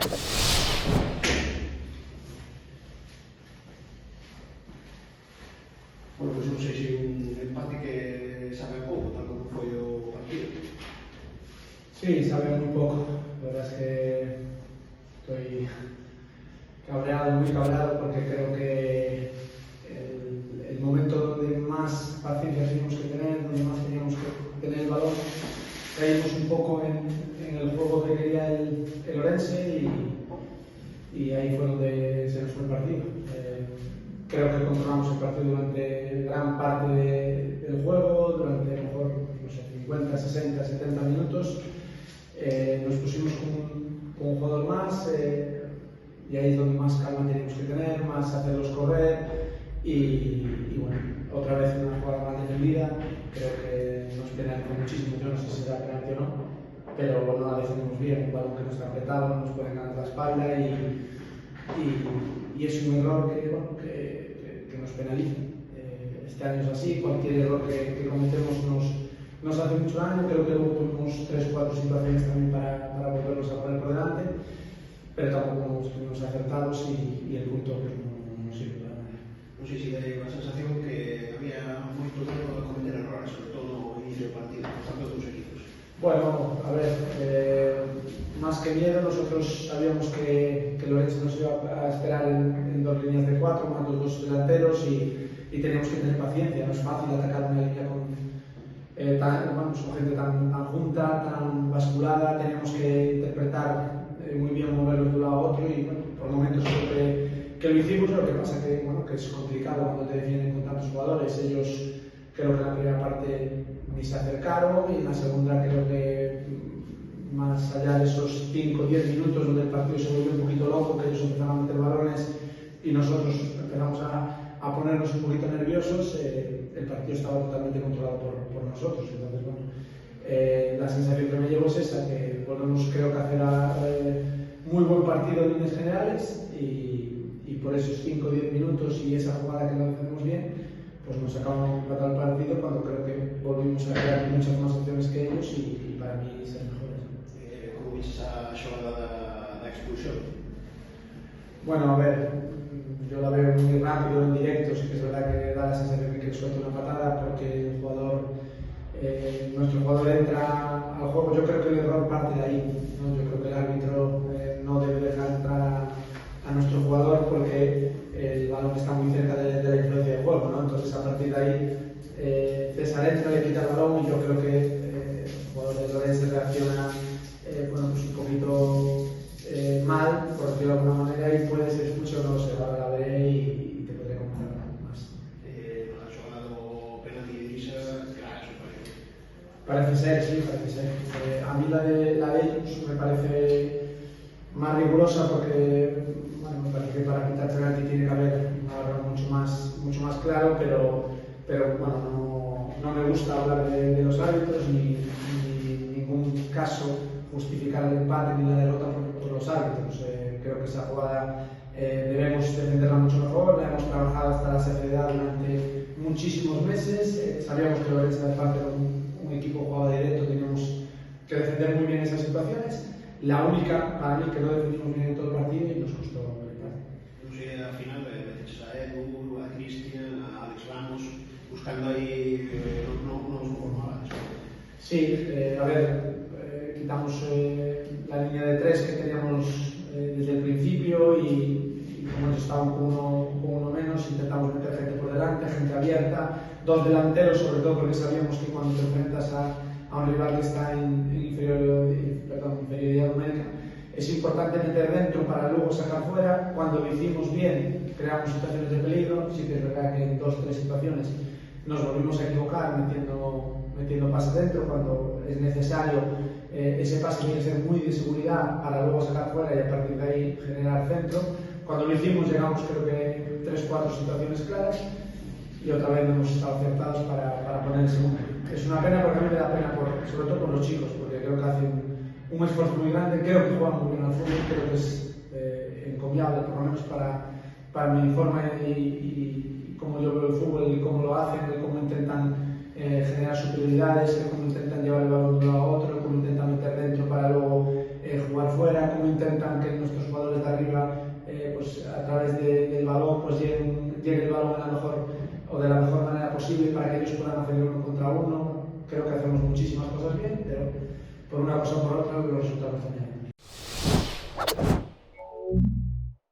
Bueno, pois non sei se un empate que sabe pouco, tal como foi o partido. Sí, sabe muy poco. La verdad es que estoy cabreado, muy cabreado, porque creo que el momento donde más paciencia teníamos que tener, donde más teníamos que tener el balón, caímos un poco en el juego que quería el Orense y ahí fue donde se nos fue el partido. Creo que controlamos el partido durante gran parte del juego, durante a lo mejor no sé, 50, 60, 70 minutos. Nos pusimos con un jugador más y ahí es donde más calma teníamos que tener, más hacerlos correr y bueno, otra vez una jugada mal defendida. Creo que nos penalizó muchísimo, yo no sé si será penalti o no, pero no la defendemos bien, un balón que no está apretado, no nos pueden ganar la espalda y es un error que, bueno, que nos penaliza. Este año es así, cualquier error que cometemos nos hace mucho daño. Creo que luego tuvimos 3 o 4 situaciones también para volverlos a poner por delante, pero tampoco estuvimos acertados y el punto pues, no sirve para nada. Non sei se dai a sensación que había moito tempo de cometer errores, sobre todo no inicio do partido, por parte dos equipos. Bueno, a ver, más que miedo, nosotros sabíamos que Lorenzo nos iba a esperar en 2 líneas de 4, más los 2 delanteros y teníamos que tener paciencia. No es fácil atacar una línea con gente tan junta, tan basculada. Teníamos que interpretar muy bien, moverlos de un lado a otro y bueno, por momentos creo que lo hicimos. Lo que pasa que es complicado cuando te defienden con tantos jugadores. Ellos creo que en la primera parte ni se acercaron y en la segunda creo que más allá de esos 5 o 10 minutos donde el partido se volvió un poquito loco, que ellos empezaron a meter balones y nosotros empezamos a ponernos un poquito nerviosos, el partido estaba totalmente controlado por nosotros. Entonces, bueno, la sensación que me llevo es esa, que volvemos creo que a hacer muy buen partido en líneas generales y por esos 5 o 10 minutos y esa jugada que no hacemos bien, pues nos acaban de empatar el partido cuando creo que volvimos a crear muchas más opciones que ellos y para mí ser mejores. Como viste a xogada da expulsión? Bueno, a ver, yo la veo muy rápido en directo, sí que es verdad que da la sensación de que suelta una patada porque el jugador, nuestro jugador entra al juego. Yo creo que el error parte de ahí, ¿no? Yo creo que el árbitro no debe dejar entrar a nuestro jugador porque el balón está muy cerca de la influencia del juego, ¿no? Entonces a partir de ahí César entra, le quita el balón y yo creo que el jugador de Lorenzo reacciona bueno, pues un poquito mal, por decirlo de alguna manera, y puede ser expulsión o no, se va a la veré y te podré comentar más. A xogada do penalti de Isa, claro, eso foi. Parece ser, sí, parece ser. A mí la de ellos me parece más rigurosa porque bueno, me parece que para quitar penalti tiene que haber un árbitro mucho más claro, pero bueno, no me gusta hablar de los árbitros ni en ningún caso justificar el empate ni la derrota por los árbitros. Creo que esa jugada debemos defenderla mucho mejor. La hemos trabajado hasta la saciedad durante muchísimos meses. Sabíamos que Lorenzo de parte de un equipo jugaba directo, teníamos que defender muy bien esas situaciones. La única para mí que no defendimos bien en todo el partido y nos costó el empate. Non sei, al final, meteches a Edu, a Cristian, a Alex Ramos, buscando aí non formabas. Sí, a ver, quitamos la línea de 3 que teníamos desde el principio y como ellos estaban con uno menos, intentamos meter gente por delante, gente abierta, 2 delanteros, sobre todo porque sabíamos que cuando te enfrentas a un rival que está en inferioridad numérica, es importante meter dentro para luego sacar fuera. Cuando lo hicimos bien, creamos situaciones de peligro. Sí que es verdad que en 2 o 3 situaciones nos volvimos a equivocar metiendo pase dentro cuando es necesario. Ese pase tiene que ser muy de seguridad para luego sacar fuera y a partir de ahí generar centro. Cuando lo hicimos llegamos creo que 3 o 4 situaciones claras y otra vez no hemos estado acertados para poner el segundo. Es una pena porque a mí me da pena, sobre todo por los chicos, porque creo que hacen un esfuerzo muy grande, creo que juegan muy bien al fútbol, creo que es encomiable, por lo menos para mi forma y cómo yo veo el fútbol y cómo lo hacen, y cómo intentan generar superioridades, cómo intentan llevar el balón de un lado a otro, cómo intentan meter dentro para luego jugar fuera, cómo intentan que nuestros jugadores de arriba, pues a través del balón, pues lleguen el balón a la mejor o de la mejor manera posible para que ellos puedan hacer 1 contra 1. Creo que hacemos muchísimas cosas bien, pero por una cosa o por otra los resultados también.